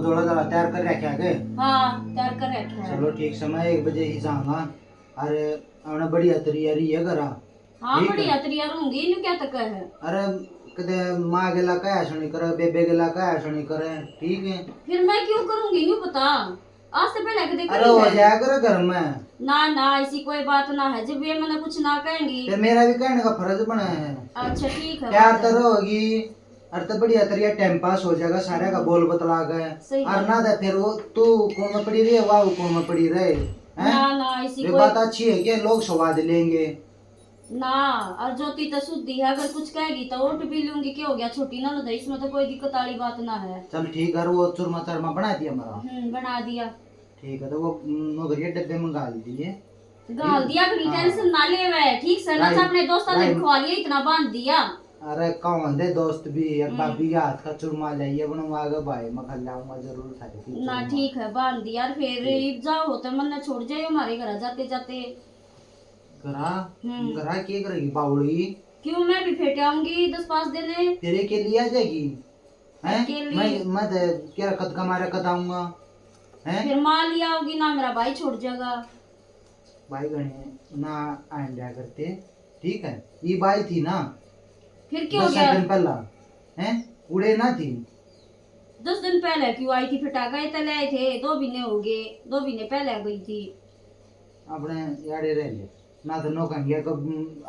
धोला धोला तैयार कर रखा के? हाँ तैयार कर रखा है। चलो ठीक समय 1 बजे ही जाऊंगा। अरे हमने बढ़िया तैयारी है करा। हाँ बढ़िया तैयार होंगी इन्हें क्या तक है। अरे कदे माँ गेला का सुनी करे, बेबे गेला का सुनी करे, ठीक है। फिर मैं क्यों करूंगी नहीं पता, आज से पहले कदे अरे हो जाया करे घर में। ना ऐसी कोई बात ना है, जब ये मैंने कुछ ना कहेंगी फिर मेरा भी कहने का फर्ज बना है। अच्छा ठीक है। प्यार तो होगी, अरे तो बढ़िया तरिया टाइम पास हो जाएगा, सारे का बोल बतला गए और ना दे फिर वो तू कौन में पड़ी रही है, वाह कौन में पड़ी रहे हैं। ना ऐसी ये कोई बात अच्छी है कि लोग स्वाद लेंगे ना। और ज्योति तो शुद्धि है, अगर कुछ कहेगी तो उठ भी लूंगी, क्या हो गया छोटी ना तो इसमें तो कोई दिक्कत वाली बात ना है। चल ठीक है, वो चूरमा चरमा बना दिया हमारा। बना दिया। ठीक है तो वो नौकरी डब्बे मंगा लीजिए। गाल दिया कभी टेंशन ना ले वे, ठीक से ना अपने दोस्तों ने खवा लिया, इतना बांध दिया। अरे कौन दे दोस्त भी एक भाभी के हाथ का चूरमा लाइए बनवा के भाई मैं खिलाऊंगा जरूर खाएगी ना। ठीक है बांध दिया, फिर जाओ होते मन ने छोड़ जाए हमारे घर जाते जाते। करा क्या करेगी बावड़ी? क्यों मैं भी फेंट आऊंगी 10-5 दिन तेरे के लिए आ जाएगी हैं? मैं क्या कद का मारा कद आऊंगा हैं? फिर माँ लिया होगी ना, मेरा भाई छोड़ जाएगा। भाई गणे ना आंडिया करते, ठीक है। ये बाई थी ना, फिर क्यों हो गया? 10 दिन पहला हैं उड़े ना थी। 10 दिन पहले क्यों आई थी? फिटा गए तले आए थे, 2 महीने हो गए, 2 महीने पहले आ गई थी। अपने यारे रह ले ना तो नौकंगिया को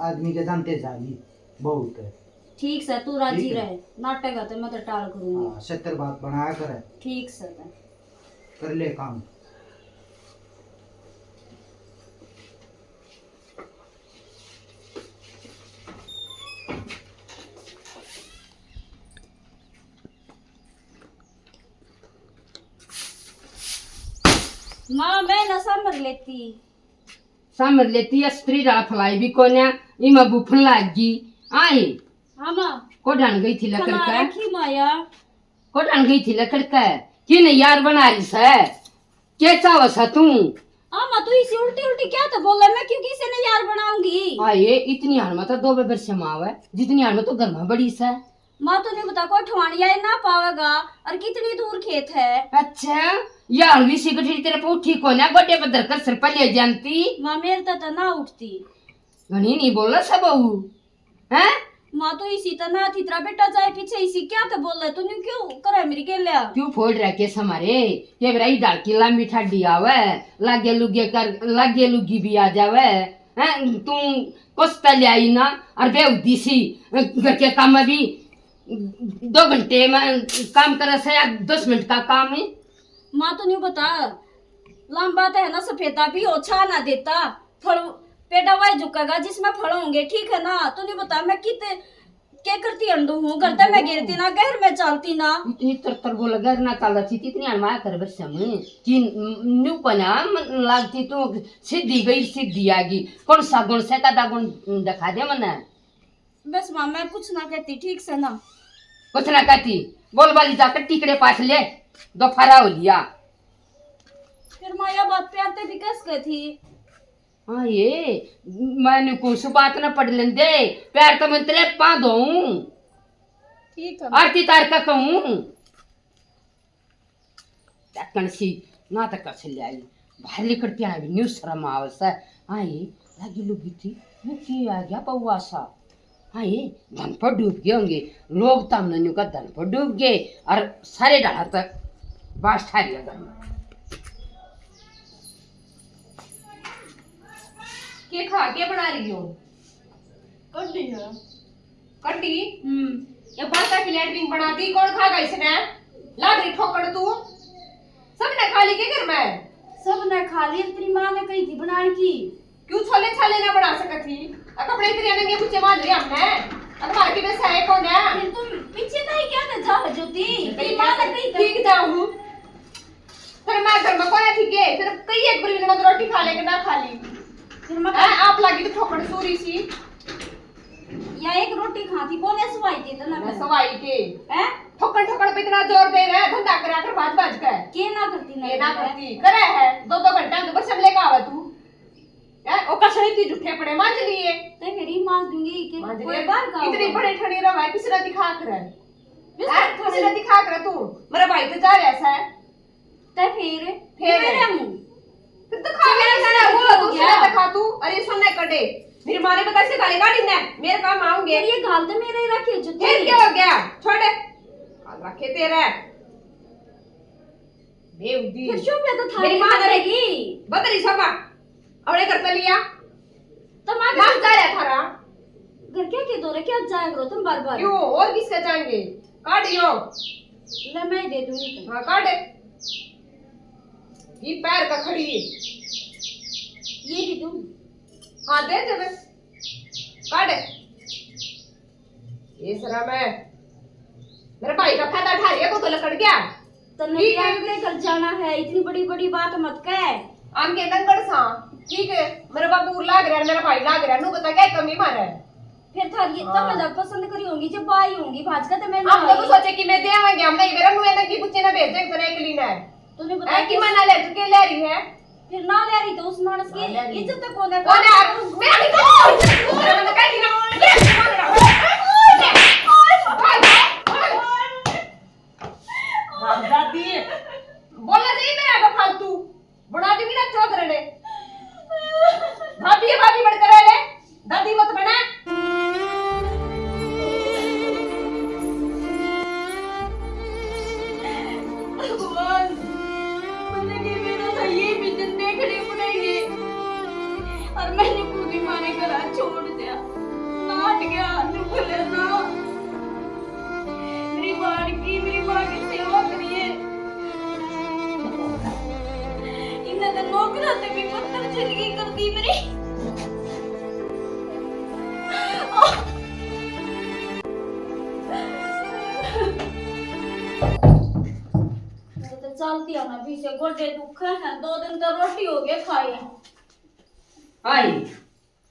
आदमी के जानते जाली बहुत है। ठीक से तू राजी रहे, नाटक है तो मैं तो टाल करूंगी। हाँ 70 बात बनाया करे। ठीक से कर ले काम। माँ मैं ना समझ लेती स्त्री रा फलाई भी कोन्या इमा बुफन लागी आई। हाँ माँ को डान गई थी लकड़ का, रखी माया को डान गई थी लकड़ का कि नहीं यार बना रही है क्या चावस तू? माँ तू इसी उल्टी उल्टी क्या तो बोल रहा है, मैं क्यों किसी ने यार बनाऊंगी? आये इतनी हार में तो 2 वर्ष में आवे, जितनी हार में तो घर में बड़ी सा। माँ तूने बता को ठवानिया ना पावेगा, और कितनी दूर खेत है। अच्छा यार भी सिगठी तेरे पे उठी को ना गोटे पर धरकर सिर पर ले जानती। माँ मेरे तो ना उठती। घनी नहीं बोला सब बहू हैं? माँ तो इसी तरह थी तेरा बेटा जाए पीछे इसी क्या तो बोल रहा तूने क्यों करे मेरी के लिया? क्यों फोड़ रखे हमारे ये बराई डाल की लंबी ठाडी आवे, लागे लुगे कर लागे लुगी भी आ जावे हैं। तू कोस्ता ले आई ना और बेउदी सी घर के काम में भी 2 घंटे में काम करे से या 10 मिनट का काम है। माँ तो नहीं बता लंबा तो है ना, सफेदा भी ओछा ना देता, फल पेड़ा वही झुकेगा जिसमें फल होंगे, ठीक है ना? तो नहीं बता मैं कितने क्या करती अंडू हूँ, करता मैं गिरती ना गहर में चलती ना। इतनी तर बोला घर ना चल थी इतनी अनमाया कर बस में कि न्यू पना लागती तो सीधी गई सीधी आ गई। कौन सा गुण से का गुण दिखा दे मने। बस माँ मैं कुछ ना कहती, ठीक से ना कुछ ना कहती, बोल बाली जाकर टिकड़े पास ले दोफारा हो लिया। फिर माँ यह बात प्यार ते भी कस गई थी। हाँ ये मैंने कुछ बात न पढ़ लें दे, पैर तो मैं तेरे पा दूं, ठीक है आरती तार का कहूँ सी ना तक कर ले आई बाहर लेकर के आई न्यू शर्म आवसा। हाँ ये लगी लुगी थी वो की आ गया पौवा सा। हाँ ये धन पर डूब गए होंगे लोग, तमने का धन पर डूब गए और सारे डाला तक बास ठा लिया घर में। के खा के बना रही हो? कड्डी है कड्डी? ये बड़का की लैट्रिन बना दी, कौन खागा इसने? लाग रही ठोकर तू, सबने खा ली के घर में? सब ने खा ली, तेरी माँ ने कही थी बनाने की। क्यों छोले छाले ना बना सकती? कपड़े तेरे नंगे कुछ मार रही हमने, तुम्हारे के वैसे है कौन है? फिर तुम पीछे तो ही क्या था जा ज्योति, तेरी माँ ने कही थी ठीक जाऊं फिर मैं घर में कौन है? ठीक है फिर कई एक बार बिना रोटी खा ले के ना खा ली फिर मैं आप लगी तो ठोकर सूरी सी या एक रोटी खाती कौन है सवाई थी तो ना सवाई के हैं ठोकर ठोकर पे इतना जोर दे रहा है, धंधा करा कर बाज बाज कर के ना करती ना करती करे है 2-2 घंटा तो बस ले का आवा तू है ओ कसड़ी ती झूठे पड़े मांज लिए ते मेरी मांज दूंगी कि कोई बार का इतनी बड़े ठड़ी रवा किसी ने दिखा कर है किसी ने दिखा कर तू मेरा भाई तो जा रहा है ते फिर फिर मेरे मुंह फिर तो खा गया ना वो दूसरा तो खा तू अरे सुनने कटे मेरे मारे पे कैसे गाली गाड़ी ने मेरे काम आऊंगे ये गाल तो मेरे ही रखे जो फिर क्या हो गया छोड़ हाल रखे तेरे बेउदी फिर क्यों पे तो मेरी थारी मां रहेगी बदली सभा अबड़े कर पे लिया तुम आगे मां जा रहा थारा घर क्या के दो रे क्या जाया करो तुम बार बार क्यों और किसका चाहेंगे काटियो ले मैं ही दे दूंगी तुम हां काट ये पैर का खड़ी ये भी दूं हाँ दे दे बस काट ये सरा मैं मेरे भाई का फायदा उठा लिया को तो लकड़ गया तन्ने लेकर जाना है इतनी बड़ी बड़ी बात मत कह आम के दंगड़ सा ठीक है मेरा बाबू लाग रहा है मेरा भाई लाग रहा है नु बता क्या कमी मारे फिर थारी तब मैं जब पसंद करी होंगी जब आई होंगी भाज का तो मैं हम तो सोचे कि मैं देवांगे हम नहीं मेरा नु एना की बुच्चे ना भेज दे तो एक लीना है तूने ए बताया कि मना ले के ले रही है फिर ना ले रही तो उस मानस की इज्जत तो कौन है कौन है मैं नहीं तो मेरा मतलब कह दी ना दादी बोला नहीं मेरा का फालतू बना दूंगी ना चौधरी ने भाभी बढ़कर ले दादी मत बना भगवान मुझे कि मेरा था ये भी दिन देखनी पड़ेगी और मैंने पूरी माने करा छोड़ दिया नाट गया निकले ना मेरी माँ की सेवा करिए इन्हें तो नौकरा से भी पत्थर जिंदगी कर दी मेरी चलती है ना भी से गोटे दुख है 2 दिन तो रोटी हो गए खाई आई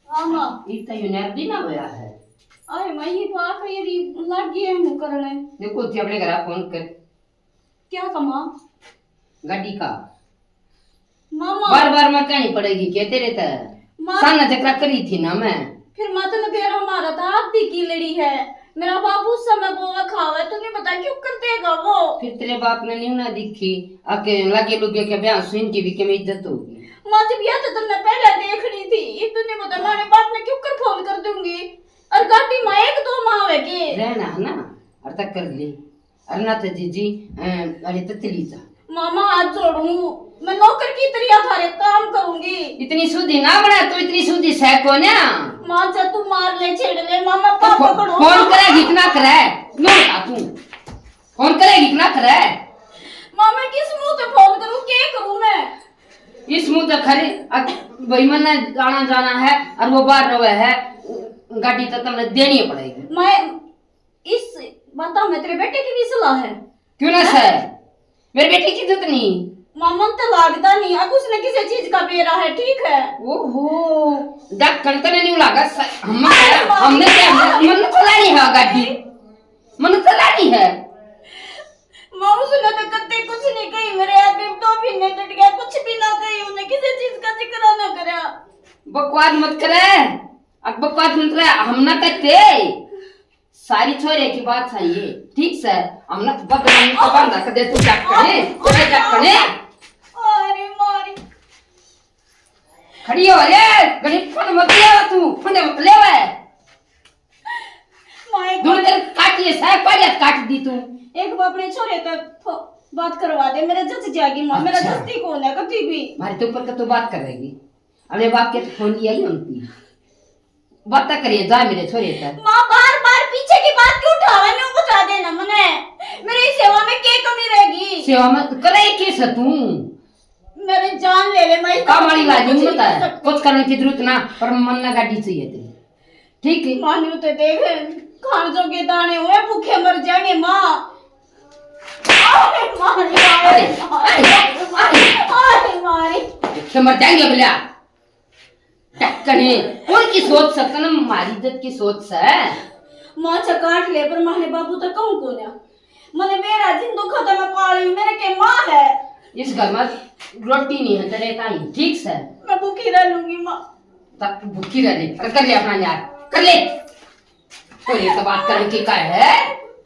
हाँ इतना यूनियर दिन ना होया है अरे मैं ही बात ये लग गई हूं करने देखो ती अपने घर फोन कर क्या कमा गाड़ी का मामा बार बार मैं कहनी पड़ेगी कहते रहता है माँ साना चक्रा करी थी ना मैं फिर मत न फिर हमारा था आधी की लड़ी है मेरा बाबू उस समय बोला खावा है तूने बता क्यों कर देगा वो फिर तेरे बाप ने नहीं ना दिखी आके लगे लुगे के ब्याह सुन की भी के में इज्जत होगी माँ जब यह तो तुमने पहले देखनी थी तूने बता मारे बाप ने क्यों कर फोन कर दूंगी और गाड़ी में 1-2 माह है के रहना है ना और तक कर ली अरे ना तो जीजी अरे ततली जा मामा हाथ जोड़ू मैं नौकर की तरह थारे काम करूंगी इतनी सूदी ना बना तू इतनी सूदी सह ना माँ जा तू मार ले छेड़ ले मामा पापा पकड़ो फोन करेगी कितना करे नो तू फोन करेगी कितना करे मामा किस मुंह पे फोन करूं क्या करूं मैं इस मुंह तो खरे भाई मन जाना है और वो बाहर रहे है गाड़ी तो तुमने देनी पड़ेगी मैं इस बता मैं तेरे बेटे की भी सलाह है क्यों ना सर मेरे बेटे की इज्जत नहीं मामा तो लागता नहीं अब उसने किसी चीज का बेरा है ठीक है ओहो डक्कन तो नहीं लगा हमने क्या मन चलानी है गाड़ी मन चलानी है माँ उसने तो कत्ते कुछ नहीं कही मेरे आदमी तो भी नहीं डट गया कुछ भी ना कही उन्हें किसी चीज का जिक्र ना करा बकवास मत करे अब बकवास मत करे हम ना कहते सारी छोरे की बात है ये ठीक से हम ना बदनामी को बंद कर दे तू डक्कने अरे मारी खड़ी हो रे गरीब फंड मत ले तू फंड मत ले वे माँ दूर तेरे काटिए साहब पाजत काट दी तू एक अपने छोरे का बात करवा दे मेरा जज जाएगी माँ मेरा अच्छा। जस्ती कौन है कभी भी मारे तो ऊपर का तो बात करेगी अपने बाप के तो फोन लिया ही उनकी बात करिए जा मेरे छोरे तक माँ बार बार पीछे की बात क्यों उठा रहा है बता देना मने मेरी सेवा में क्या कमी रहेगी सेवा में करे कैसे तू मेरे जान ले ले मैं काम वाली लाजी मत है कुछ करने की जरूरत ना पर मन ना गाड़ी चाहिए तेरी ठीक है मानी तो देख खान जोगे दाने हुए भूखे मर जाएंगे माँ मारी भूखे मर जाएंगे भैया टक्कने कौन की सोच सकता ना हमारी इज्जत की सोच से माँ काट ले पर माने बाबू तो कहूँ कौन है मने मेरा जिंदू खत्म पाली मेरे के माँ है इस घर में रोटी नहीं है तेरे ताई ठीक से मैं भूखी रह लूंगी माँ तब भूखी रह ले कर ले अपना यार कर ले कोई ये तो बात करने की का है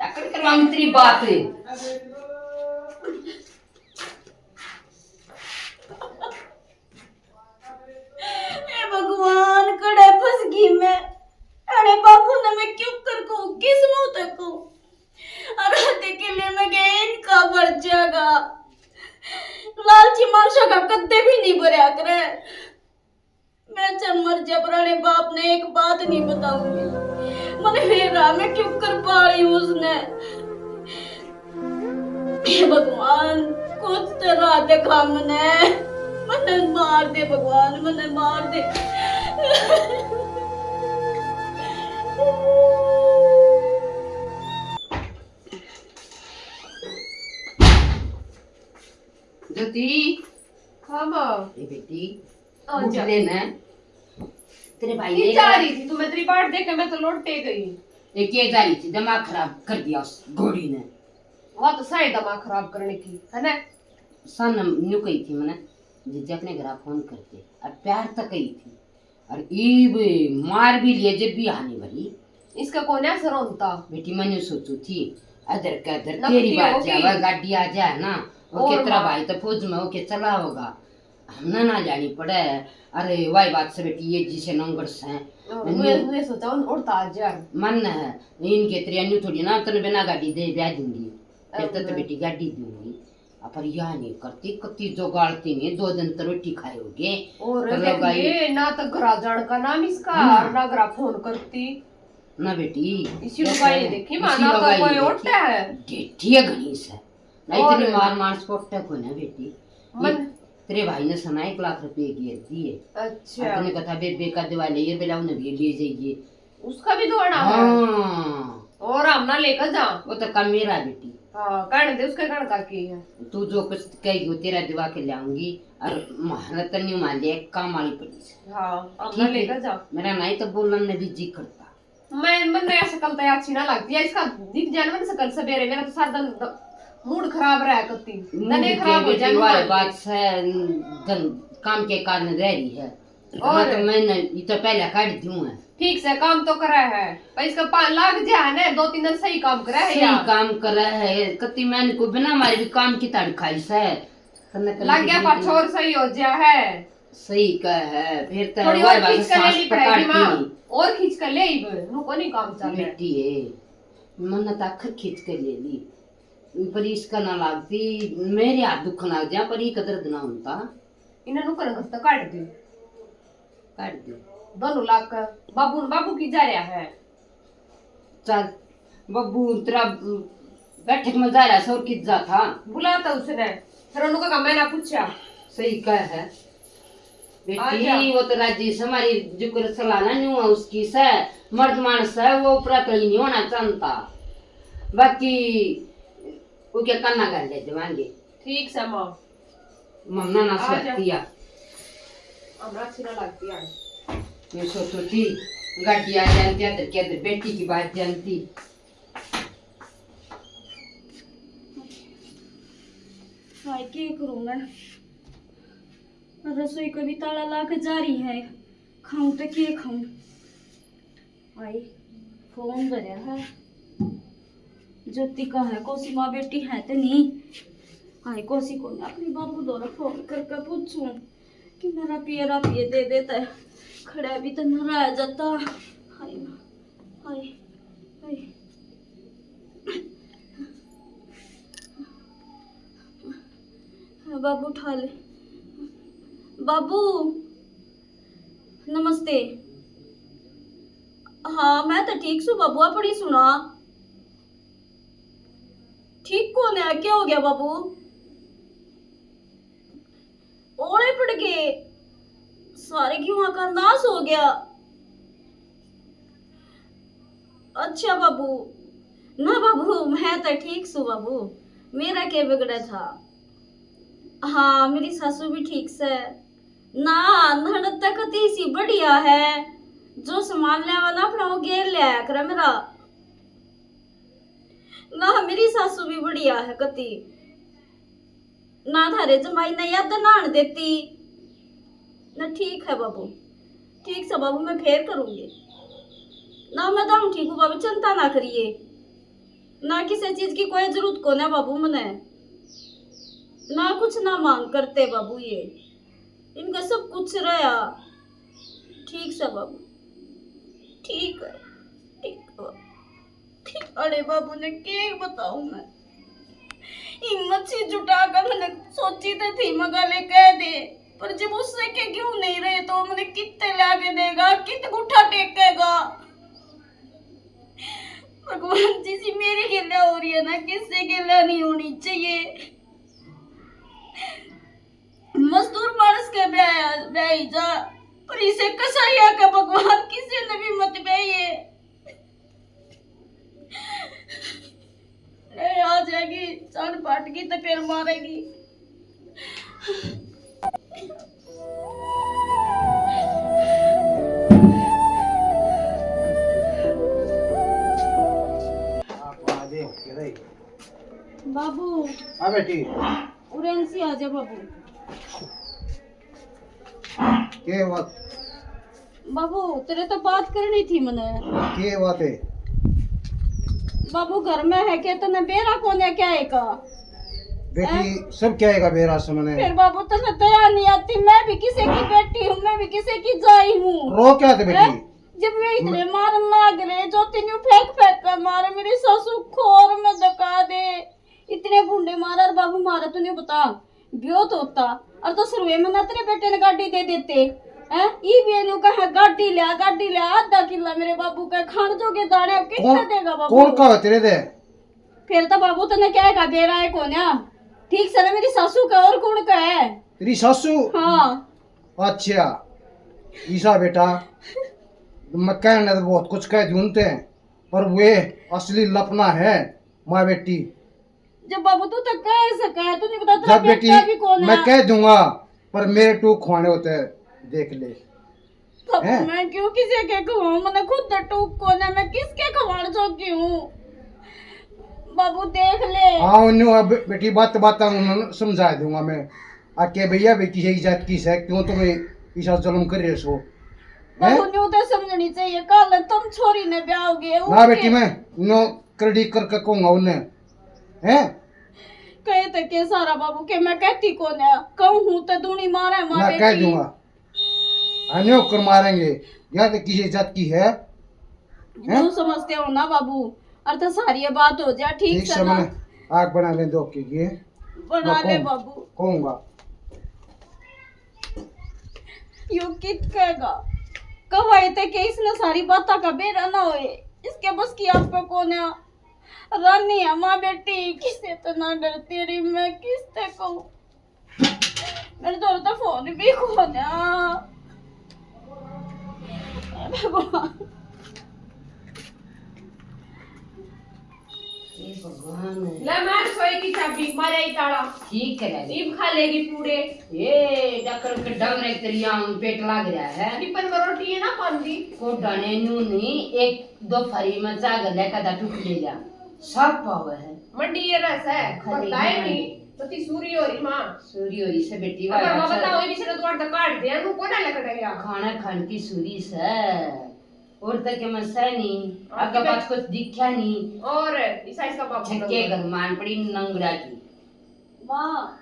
टक्कर करवाऊंगी तेरी बात सकूं। और आधे किले में गए इनका भर जाएगा। लालची मानुषों का कद्दे भी नहीं भरया करे। मैं जब मर जा पुराने बाप ने एक बात नहीं बताऊंगी। मैंने मेरा मैं क्यों कर पाई उसने। हे भगवान कुछ तरह देखा मने मार दे भगवान, मने मार दे। ज्योति, हाँ माँ। ए बेटी आ उठ जा। लेना। तेरे भाई ये ने जा रही थी, तुम्हें तेरी बाट देख के मैं तो लौटे गई। एक ये जा रही थी, दिमाग खराब कर दिया उस घोड़ी ने। वहाँ तो सारे दिमाग खराब करने की है ना। सन न्यू कही थी मैंने जीजे अपने घर फोन करते और प्यार तक कही थी और ईब मार भी लिए जब भी आने वाली। इसका कौन है असर होता। बेटी मैंने सोचू थी अदर का अदर नकदी तेरी बात होगी। जावा गाड़ी आ जाए ना वो और कितना माँ। भाई तो फौज में होके चला होगा, हमने ना जानी पड़े। अरे वाई बात से बेटी ये जिसे नंगर से मैं सोचा उड़ता आ जा। मन है इनके त्रियान्यू थोड़ी ना तन बिना गाड़ी दे ब्याह दूंगी फिर तो बेटी गाड़ी दूंगी। पर यह नहीं करती कति जो गाड़ती नहीं 2 दिन तो रोटी खाओगे। और तो देख भाई- ये ना तो घरा जान का नाम इसका हाँ। और ना घरा फोन करती। ना बेटी इसी लुगाई देखी माना तो कोई उठता है। डेठी है घनी से नहीं और- इतनी मार मार स्पोर्ट को ना बेटी। मन तेरे भाई ने सुना 1 लाख रुपए की दिए। अच्छा तूने कहा बेबे का दिवाली ये बेला उन्हें भी ले जाइए। उसका भी दौड़ा है। हाँ और हम ना लेकर जा। वो तो काम मेरा बेटी। हाँ कहने दे उसके कण का की है। तू जो कुछ कही हो तेरा दिवा के लाऊंगी और महारत नहीं मान लिया काम वाली पड़ी से। हाँ हम ठीक ना है। लेकर जा। मेरा नहीं तो बोलने में भी जी करता। मैं नया शकल तो अच्छी ना लगती है इसका दिख जाने में शकल सवेरे मेरा तो सारा दिन मूड खराब रहा करती दने खराब हो जाए वाली बात से काम के कारण रह रही है। और- तो मैंने ये तो पहले काट दूं है ठीक से काम तो करा है पर इसका लाग जा है ना 2-3 दिन सही काम करा है सही यार। काम कर रहा है कति मैंने को बिना मारे भी काम की ताड़ खाई से लग गया पाछोर सही हो जा है। सही का है फिर तो थोड़ी वाई और बात खींच कर सांस लेनी पड़ेगी पकड़ती माँ नहीं। और खींच कर ले नुको नहीं काम चल रहा है। बेटी है मन तो आखिर खींच कर ले ली पर इसका ना लागती मेरे हाथ दुख ना जा पर ये कदर ना होता इन्हें नुको ना तो काट दे काट दे। दोनों लाख का बाबू की जा रहा है। चल बब्बू तेरा बैठक में जा रहा है सौर कित जा था बुलाता उसने फिर उनको कहा मैंने पूछा। सही का है आजा। बेटी वो तो राज्य से हमारी जुकर सलाना नहीं हुआ उसकी से मर्द मानस है वो ऊपर कहीं नहीं होना चाहता बाकी वो क्या करना कर ले जवानी ठीक से माँ मम्मा ना आजा। सोचतिया हमरा अच्छी ना लगती है। मैं सोचो थी गाड़ी आ जानती है क्या बेटी की बात जानती। हाय क्या करूं मैं। रसोई को भी ताला ला के जा रही है। खाऊं तो क्या खाऊं। आई फोन भरया है ज्योति का है कोसी माँ बेटी है तो नहीं। हाय कोसी को ना अपनी बाबू द्वारा फोन करके पूछूं कि मेरा पिए दे देता है। खड़ा भी तो न रह जाता। हाय हाय हाय बाबू उठा ले। बाबू नमस्ते। हाँ मैं तो ठीक सू बाबू अपनी सुना। ठीक कौन है क्या हो गया बाबू। ओले पड़ गए सारे क्यों का नाश हो गया। अच्छा बाबू ना बाबू मैं तो ठीक सू बाबू मेरा क्या बिगड़ा था। हाँ मेरी सासू भी ठीक से ना ननद तक तीसी बढ़िया है जो सामान लिया ना अपना वो गेर लिया कर मेरा ना मेरी सासू भी बढ़िया है कति ना थारे जमाई ने याद नान देती ना। ठीक है बाबू ठीक से बाबू मैं फेर करूंगी ना मैं दाम ठीक हूँ बाबू चिंता ना करिए ना किसी चीज की कोई जरूरत को ना बाबू मने ना कुछ ना मांग करते बाबू ये इनका सब कुछ रहा। ठीक से बाबू ठीक है ठीक अरे बाबू ने क्या बताऊं मैं, हिम्मत से जुटाकर मैंने सोची तो थी मगाले कह दे, पर जब उससे के क्यों नहीं रहे तो मैंने कितने लाके देगा, कितने गुठा टेकेगा। भगवान जी सी मेरी गिला हो रही है ना, किससे गिला नहीं होनी चाहिए। मजदूर मानस के ब्याह जा, पर इसे कसाइया का भगवान किसी ने भी मत ब्याइए। आ जाएगी चांद पाट की तो फिर मारेगी। बाबू हाँ बेटी, उरेंसी आ जा बाबू। के बात? बाबू तेरे तो बात करनी थी मैंने। के बात है? बाबू घर में है के तने बेरा कोने क्या है का? बेटी सब क्या है बेरा से मैंने? फिर बाबू तने दया नहीं आती, मैं भी किसी की बेटी हूँ, मैं भी किसी की जाई हूँ। रो क्या थे बेटी? जब वे इतने मारन लग रहे, जो तीनों फेंक फेंक कर मारे, मेरी सासू खोर में धक्का दे, इतने बूंदे मारा। और बाबू मारा तो नहीं बता ब्यो तो होता, और तो शुरू में ना तेरे बेटे ने गाड़ी दे देते हैं। ई भी एनु कहा गाड़ी ले आधा किला मेरे बाबू का खान जोगे दाने अब कितना देगा बाबू? कौन का तेरे दे? फिर तो बाबू तने क्या है बेरा है कौन है? ठीक से ना मेरी सासू का, और कौन का है? तेरी सासू? हाँ। अच्छा ईसा बेटा, मैं कहने तो बहुत कुछ कह ढूंढते हैं, पर वे असली लपना है माँ बेटी। जब बाबू तू तो कह सका है, तू नहीं बता जब बेटी मैं कह दूंगा, पर मेरे टूक खुआने होते हैं, देख ले। तब मैं क्यों किसी के खवाऊं? मैंने खुद टूक को ना, मैं किसके खवाड़ जोगी हूँ? बाबू देख ले। हाँ उन्हें अब बेटी बात समझा दूंगा मैं आके, भैया बेटी है जात की है, क्यों तुम्हें ईसा जुल्म कर रहे हो? बाबू न्यू तो समझनी चाहिए, कल तुम छोरी ने ब्याहोगे ना बेटी, मैं नो क्रेडिट करके कहूंगा उन्हें हैं। कहे तो के सारा बाबू के मैं कहती कौन है, कहूँ तो दूनी मारे ना मारे कह दूंगा, अन्य कर मारेंगे, या तो किसी जात की है। तू समझते हो ना बाबू, और तो सारी बात हो जाए ठीक से ना। आग बना ले दो के लिए, बना ले बाबू। कहूंगा यू कित कहेगा कवाई ते के इसने सारी बातें का बेरा ना होए, इसके बस की आप पे कौन है? रानी है माँ बेटी, किससे तो ना डरती रही मैं, किससे कहूँ? मेरे तो फोन भी कौन है? भगवान ले मार सोई की चाबी मारे ही ताला ठीक है। नीम खा लेगी पूरे। ये डकर के डंगरे तेरिया पेट लग रहा है। टिपन में रोटी है ना पांदी को डने नू नहीं, एक दो फरी में जाग ले कदा टूट ले जा, सब पावे है। मंडी ये रस है पता है नहीं तो ती सूरी हो रही मां, सूरी हो रही से बेटी अगर मैं बताओ ये भी से तो अर्ध काट दे नु कोना लकड़ेगा खाना खान की सूरी से और तक के मसनी आगे बात कुछ दिखा नहीं, और ईसा इसका बाप छक्के घर मान पड़ी नंगड़ा की। माँ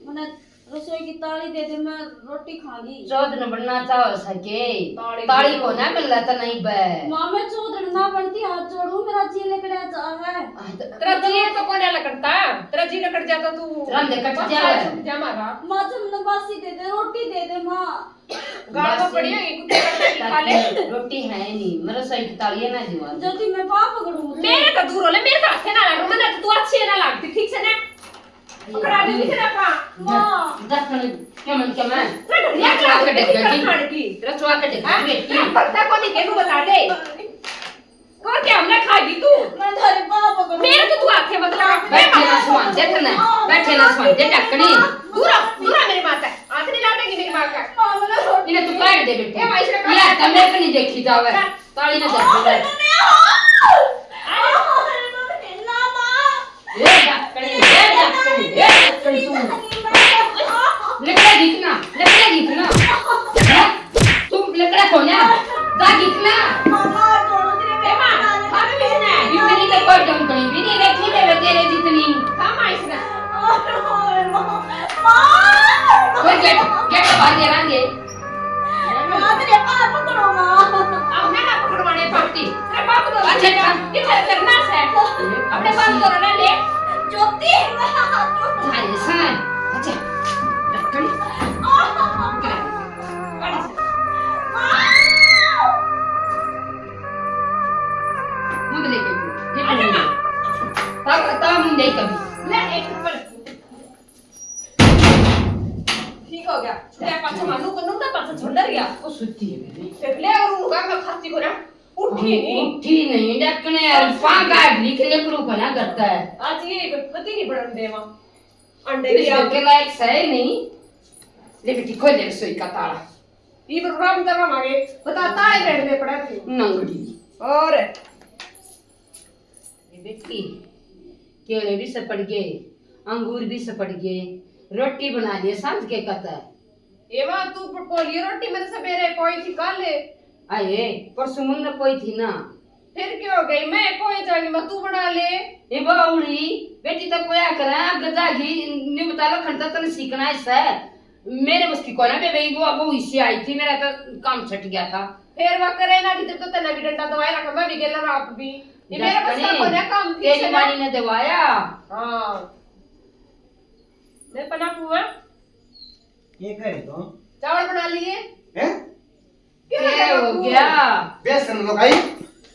मैंने रसोई की ताली दे दे, मैं रोटी खागी। चौधर बनना चाहो सके ताली को ना मिल रहा नहीं बे। माँ मैं चौधर ना बनती, हाथ जोड़ू, मेरा जी लकड़ा चाहे। तेरा जी तो कोने लकड़ता, तेरा जी लकड़ जाता तू रंग दे कट जाए जा मारा। माँ तुमने बासी दे दे, रोटी दे दे माँ। गाल में पड़ी है कुत्ते का खा ले। रोटी है नहीं, मेरा सही ताली ना जीवन जो ती मैं पाप पकड़ू मेरे का दूर हो ले, मेरे का हाथ ना लागो, मैंने तो तू अच्छी ना लागती ठीक से ना पकड़ा ले तेरा पा। माँ दखन क्या मन या चला के देख खाने की रचवा के देख बेटी पता को नहीं के तू बता दे को क्या हमने खाई तू? मैं थारे पाप पकड़ू। मेरे तो तू आंखें बदला बैठे ना सुन देखना, बैठे ना सुन दे टकनी दूरा दूरा मेरी माता आंख नहीं लाटेगी मेरी मां का। माँ मैंने रोटी इन्हें तू काट दे बेटी ए भाई से या कमरे पे नहीं देखी जावे ताली ना देख ये डकनी तू लकड़ा गीतना तू लकड़ा खोना दा गीतना इतनी तो पर जम कहीं भी नहीं देखी दे तेरे जितनी कोई गेट बाहर दे रंगे माँ तेरे पाप पकड़ो माँ। अब ना पकड़वाने पा ज्योति तेरा बाप तो अच्छा, ये करना है अपने बाप को रहने ले ज्योति अरे साय अच्छा लकड़ी मुझे ले गई तब मुझे कभी ले एक पर ठीक हो गया तेरा पाछा मानू को ना पाछा छोड़ दिया वो सुती है मेरी फिर ले और उनका मैं खाती को ना उठी नहीं डकने और पागा लिख ले करू बना करता है आज ये पति नहीं बढ़न देवा अंडे तेरे दिया के लायक सही नहीं ले बेटी खोल दे रसोई का ताला ये प्रोग्राम करवा मांगे बताता है रेड में पड़ा थे नंगड़ी और ये बेटी केले भी सपड़ गए अंगूर भी सपड़ गए रोटी बना लिए सांझ के कहता है एवा तू पोलियो रोटी मेरे सवेरे कोई थी कल आए परसों मुन्ना कोई थी ना फिर क्यों हो गई मैं कोई जागी मैं तू बना ले ए बाउली बेटी तो कोया करा गदा घी ने बता लो खंडता तने सीखना है सर मेरे बस की कोना पे भाई वो इससे आई थी मेरा तो काम छट गया था फिर वो करे ना कि जब तो तना भी डंडा दवाई रखा मैं भी गेला रात भी ये मेरा बस का कोना काम थी तेरी मानी ने दवाया हां मैं पना पुआ ये करे तो चावल बना लिए हैं क्या हो गया बेसन लगाई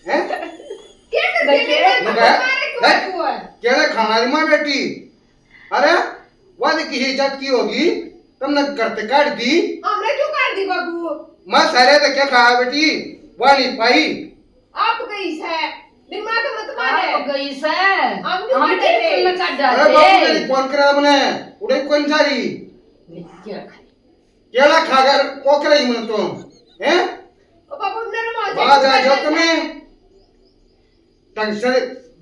हैं क्या कर लगाया क्या खाना री मां बेटी अरे वाली की इज्जत की होगी तुमने करते काट दी हमने क्यों काट दी बाबू मैं सारे तो क्या खाया बेटी वाली पाई आप गई है दिमाग मत मारे आप गई से हम क्यों हम काटे थे? तेरे काट अरे बाबू डाले मेरी कौन करे हमने उड़े कौन जारी क्या खाई केला खाकर को करे मन तो हैं ओ बाबू ने मार बाज आ जाओ तुम्हें टंगसर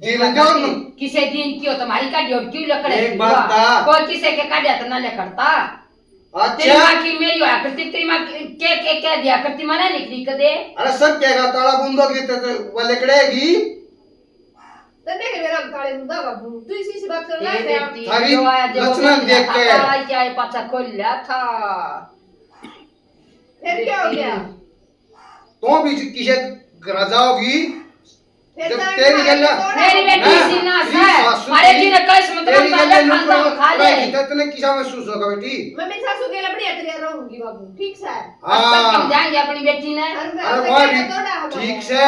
जी लग जाओ तुम किसे दिन क्यों तुम्हारी का ड्यूटी क्यों लकड़े एक बात था। कोई किसे के काट तो ना ले करता तेरी अच्छा माँ की मेरी हुआ करती तेरी माँ के दिया करती मना निकली कदे अरे सब कहेगा ताला बूंदोगी तो वो लकड़ेगी तन्ने के मेरा ताले मुंदा बाबू तू इसी से बात कर रहा है थारी लक्षण देख के क्या है पाछा खोल लिया था फिर क्या हो गया तो भी किसे घर जाओगी फिर जब जाके तेरी गल्ला मेरी बेटी हाँ, सी ना तेरी सासू है अरे की- जी ने कैसे मतलब तेरी ताजा गल्ला खानदान खा ले इतने किसा महसूस होगा बेटी मैं मेरी सासू के लिए बढ़िया तेरे रहूंगी बाबू ठीक से अस्पताल हाँ जाएंगे अपनी बेटी ने अरे वाह भी ठीक से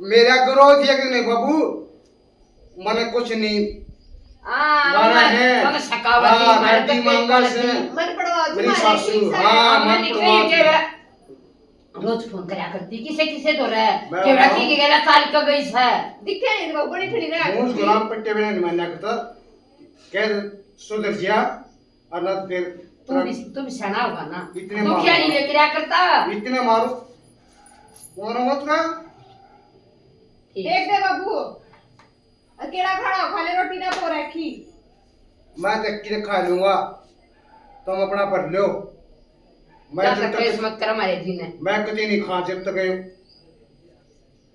मेरा ग्रोथ है कि नहीं बाबू मने कुछ नहीं माना है मन सकावती हाँ, मन घटी मंगल से मन पड़वा मेरी सासू हाँ मन पड़वा रोज फोन करया करती किसे किसे तो रहे मैं केवड़ा बताऊं? की गेला साल का गई है दिखे नहीं बाबू बड़ी ठंडी रहा मूस गुलाम पट्टे बिना नहीं मानना करता कह सुधर गया और ना फिर तुम भी सना होगा ना इतने तू क्या नहीं लेकर करता इतने मारो कौन मत का देख दे बाबू अकेला खड़ा हो खाली रोटी ना पो रखी मैं देख के खा लूंगा तुम अपना पढ़ लो मैं ज्यादा जब केस तक मत कर हमारे जी ने मैं कभी नहीं खा जब तक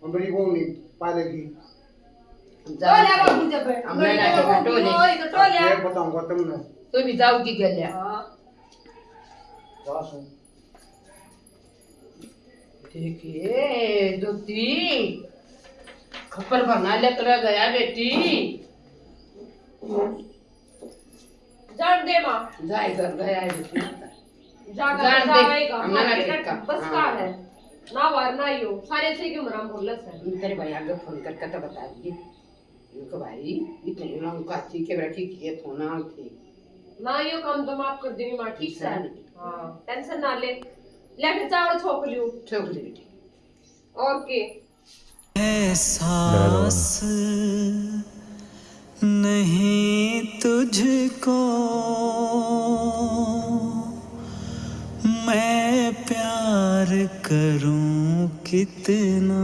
हमारी वो नहीं पालेगी तो ले बाबू जब हमने ना के घटो ले ओए तो तो ले ये बताऊंगा तुमने तू भी जाओ की गल है बस देखिए दोती खपर भरना लेकर गया बेटी जान दे मां जाए घर गया है बेटी जाकर जान दे, जाएगा हमने ना देखा। बस का हाँ। है ना वार ना यो सारे से क्यों मराम बोलस है तेरे भाई आगे फोन करके तो बता दी उनको भाई इतने लोग का थी के बेटी के फोन आ थी ना यो काम तो माफ कर देंगे मां ठीक से ठीक हां टेंशन ना ले फिर चावल छोक लियो छोड़ दे बेटी और के एहसास नहीं तुझको मैं प्यार करूं कितना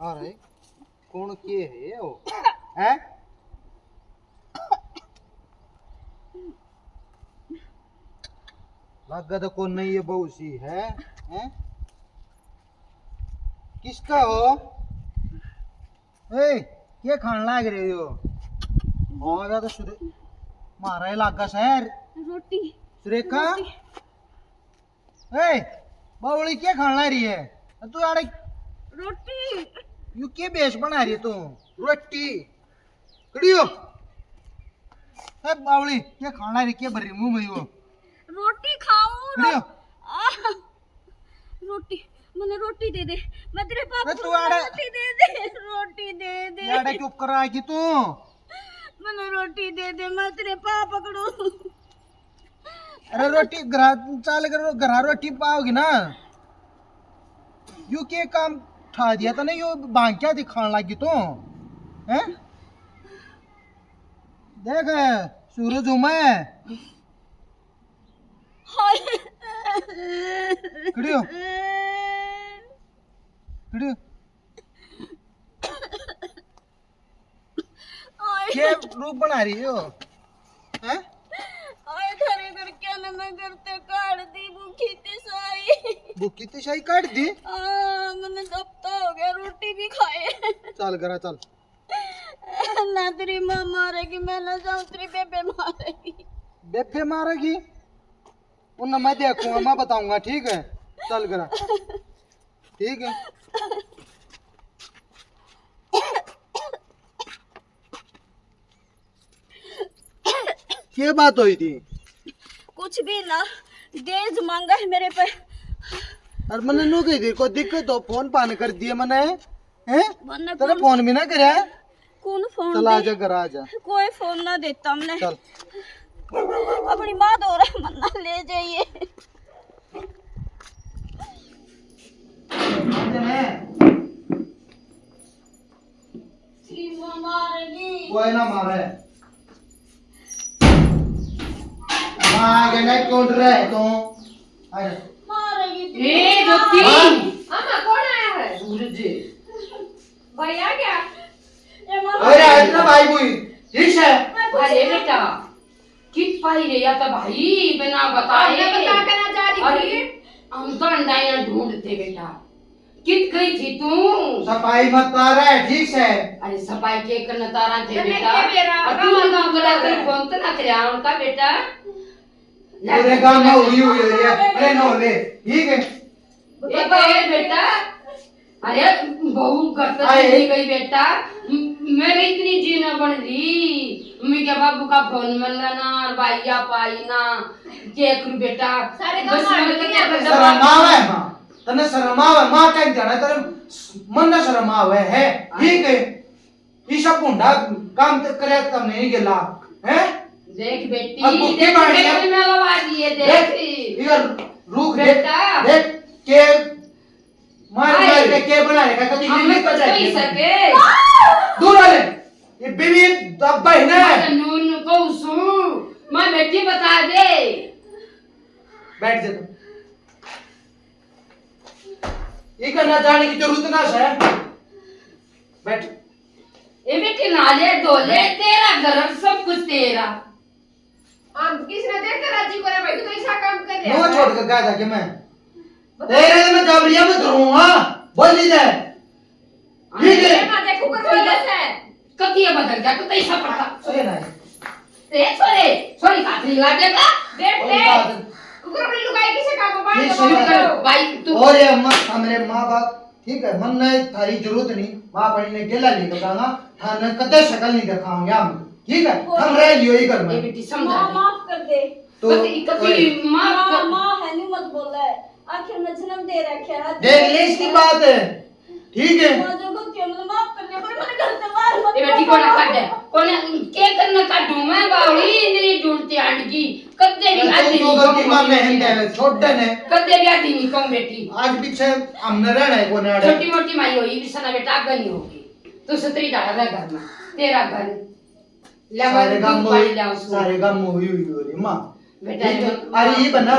आ रहे कौन किए है वो हैं लगा तो कौन नहीं है बहु सी है हैं किसका हो? ए, ये खान लाग रही हो? होगा तो मारा इलाका शहर रोटी सुरेखा। ए, बावली क्या खान ला रही है तू यार? रोटी यू क्या बेच बना रही है तू? रोटी कड़ियो। ए बावली क्या खान ला रही, क्या भरी मुंह में वो? रोटी खाऊं कड़ियो। रोटी मैंने रोटी दे दे, मैं तेरे पापा अरे को तू आड़े- रोटी दे दे, रोटी दे दे, यार चुप कर रहा है कि तू? मैंने रोटी दे दे, मैं तेरे पापा पकड़ू। अरे रोटी घरा चाल कर, घरा रोटी पाओगी ना? यू के काम ठा दिया था ना, यो बांग क्या दिखाने लगी तू हैं? देख सूरज हूं मैं। खड़ी हो, खड़ी हो। क्या रूप बना रही हो हैं? आए खरे करके ना मैं करते काट दी भूखी थी सारी। भूखी तो शाही काट दी। मैंने हफ्ता हो गया रोटी भी खाए। चल घरा चल। ना तेरी माँ मारेगी, मैं ना जाऊँ, तेरी बेबे मारेगी। बेबे मारेगी? उन्हें मैं देखूंगा, मैं बताऊंगा, ठीक है? चल घरा, ठीक है? क्या बात हुई थी? कुछ भी ना, देज मांगा है मेरे पे। अरे मैंने नो कही थी कोई दिक्कत हो फोन पान कर दिए मैंने हैं? वरना तेरा फोन भी ना करे? कौन फोन चल दे? आजा घर आजा। कोई फोन ना देता हमने। चल अपनी माँ दो रहा मन्ना ले जाइए। श्री माँ मारेगी। कोई ना मारे। आगे नहीं कौन रहे तो? आजा। मारेगी तू। ए ज्योति, अम्मा कौन आया है? सूरज भाई आ गया? ये माँ अरे इतना भाई बुई ठीक है? अरे बेटा कित पाई रे या तो भाई बिना बताए आपने बता के ना जा रही अरे थी। हम तो अंडाइया ढूंढते बेटा। कित गई थी तू? सफाई मत पा रहा है, ठीक है? अरे सफाई के करना तारा थे करने बेटा। के बेरा, और गाँव तू में ना बड़ा है। कर फोन तो ना करे उनका बेटा। पूरे गांव में हुई है, अरे नो ले, ठीक है? एक है बेटा। अरे बहू घर तक आए। चली गई बेटा। मेरे इतनी जीना बन रही मम्मी के बाबू का फोन मिलना ना और भाईया पाई ना के करू बेटा। सारे गाँव बस में मैं आके तो क्या कर शर्म आवे मां, तने शर्म आवे मां कह जाना तेरे मन ना शर्म आवे है, ठीक है? ये सब बुंडा काम तो करे तब नहीं गेला हैं? देख बेटी अब भूखे देख मार दिया। बेटी में लगा दिए देख देख इधर रुक बेटा। देख के मार आए। मार के बनाने का कभी हमें नहीं कुछ पता नहीं है। सके दूर वाले ये बीवी दब बहना है। नून को सू मैं बेटी बता दे। बैठ जा तू। ये करना जाने की जरूरत ना है, बैठ। ये बेटी नाले धोले तेरा घर सब कुछ तेरा। हम किसने देख कर राजी को रे भाई, तू तो ऐसा काम कर रहा मुंह है। छोड़ कर गया था कि मैं तेरे में जबरिया में करूंगा, बोल दी जाए, ठीक है? ये मां देखो कर बोले से। कतिया बदल गया तो ऐसा पड़ता सही ना ते छोरी काटली लागेगा। देख ले कुकर अपनी लुगाई किसे काम बाहर ये का सही बात है। करो। भाई तू और ये अम्मा हमारे माँ बाप ठीक है, मन ने थारी जरूरत नहीं, माँ बहन ने गेला लेकर जाना, थाने कदे शक्ल नहीं दिखाऊंगे हम, ठीक है? हम रह लियो ही घर ये में। बेटी समझा माँ दे। माफ कर दे। तो कति माँ माँ माँ है नहीं मत बोला है, आखिर में जन्म दे रखा है। देख ले इसकी बात है, ठीक है? माँ जो गलती है मुझे माफ कर दे, पर मैंने घर से बाहर मत ये बेटी कोना काट दे कोने के करना काटू मैं बावड़ी नहीं ढूंढती आंटी कद्दे भी आती तो गलती मां बहन है, छोड़ दे ने। कद्दे भी आती नहीं कौन बेटी। आज पीछे हमने रहना है कोने आड़े। छोटी मोटी माई होई विसना बेटा आगे नहीं होगी। तू सतरी डाल रहा घर में तेरा घर सारे काम लेवन सारे काम हुई हो रही मां बेटा अरे ये बना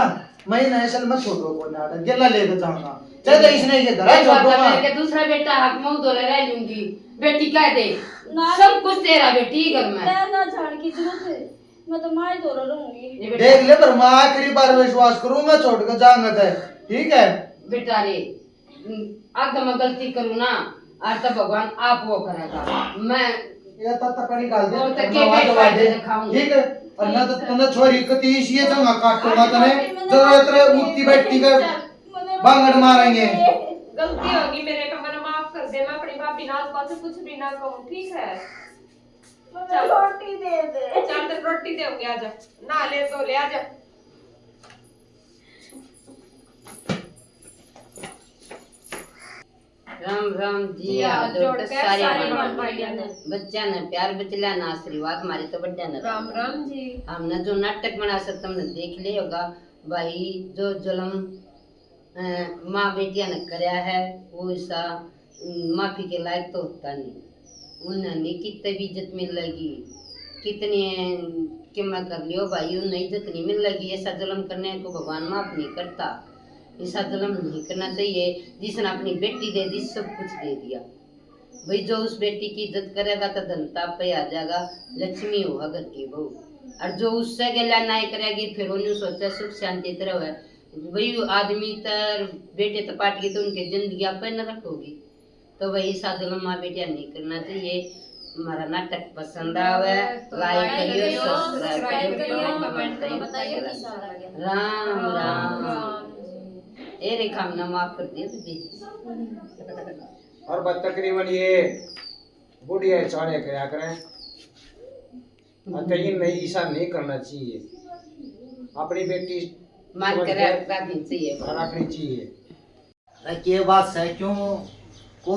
मैं ना असल में छोड़ो कोने आड़े गेला लेकर जाऊंगा, चल इसने ये धरा छोड़ूंगा। के दूसरा बेटा हक मुंह धोले रह लूंगी बेटी कह दे ना- सब कुछ तेरा बेटी घर में। मैं ना जान की जरूरत है, मैं तो माँ ही दो रहूंगी। ये बेटा देख ले पर मैं आखिरी बार विश्वास करूंगा, छोड़ कर जाऊंगा तो ठीक है? बेटा रे अगर मैं गलती करूँ ना आज तो भगवान आप वो करेगा। मैं ये तत्ता निकाल दे और तक वरना वहाँ दबा दे। दिखाऊंगी। ठीक है और ना तो तने छोरी कती ये जगह काटूंगा तने जरूरत रे उठती बैठती का बांगड़ मारेंगे। गलती होगी मेरे पे, मैंने माफ कर दे। मैं अपनी भाभी नाज पास से कुछ भी ना कहूँ, ठीक है? चल रोटी दे दे। चल तेरे रोटी देऊंगी, आजा ना ले तो ले आजा। राम राम जी हाथ जोड़ के सारे सारे भाइयों ने बच्चा ने प्यार बचला ना आशीर्वाद हमारे तो बड्डा ने राम राम जी। हमने जो नाटक बना सकते हमने देख लिया होगा भाई। जो जुल्म माँ बेटिया ने कराया है वो ऐसा माफी के लायक तो होता नहीं। उन्होंने कितनी भी इज्जत मिल लगी, कितनी कि मैं कर लियो भाई, उन्हें इज्जत नहीं मिल लगी। ऐसा जुल्म करने को भगवान माफ नहीं करता। ऐसा जुल्म नहीं करना चाहिए। जिसने अपनी बेटी दे दी सब कुछ दे दिया भाई। जो उस बेटी की इज्जत करेगा तो धनता पे आ जाएगा, लक्ष्मी होगा घर की बहू। और जो उससे गला नहीं करेगी फिर उन्हें सोचा सुख शांति तरह है भाई। आदमी तर बेटे तो पाट गई तो उनकी जिंदगी आप न रखोगी। तो भाई ऐसा जुल्म माँ बेटिया नहीं करना चाहिए। हमारा नाटक पसंद आवे लाइक करियो, सब्सक्राइब करियो, कमेंट करियो, बताइए कैसा लगा। राम राम। ए रेखा हमने माफ कर दिया दीदी। और बस तकरीबन ये बुढ़िया चाड़े क्या करें कहीं नहीं ऐसा नहीं करना चाहिए। अपनी बेटी मान समझ कर के रखनी चाहिए। रखनी चाहिए। अरे के बात है क्यों को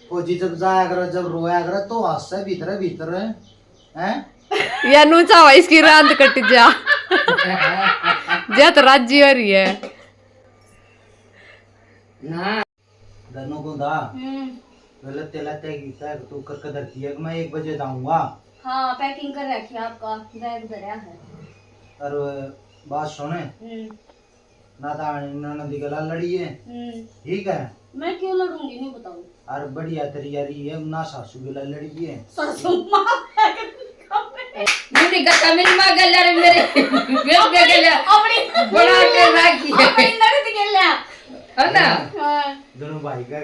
फौजी जब जाया कर जब रोया कर तो हास्य भीतर भीतर हैं या नु चावा इसकी रात कट जा जत राज्य हो रही है ना दोनों को दा गलत तेलते गीता तू कर कदर किया कि मैं 1 बजे जाऊंगा। हाँ पैकिंग कर रखी है आपका बैग भरा है। और बात सुने ना था नदी गला लड़ी है ठीक है। मैं क्यों लड़ूंगी नहीं बताऊं। और बढ़िया तैयारी है ना सासू गला लड़ी है सासू माँ मेरी गत्ता मेरी माँ गला रे मेरे बेग गला अपनी बना के रखी है अपनी लड़ती के लिया है ना। हाँ दोनों भाई का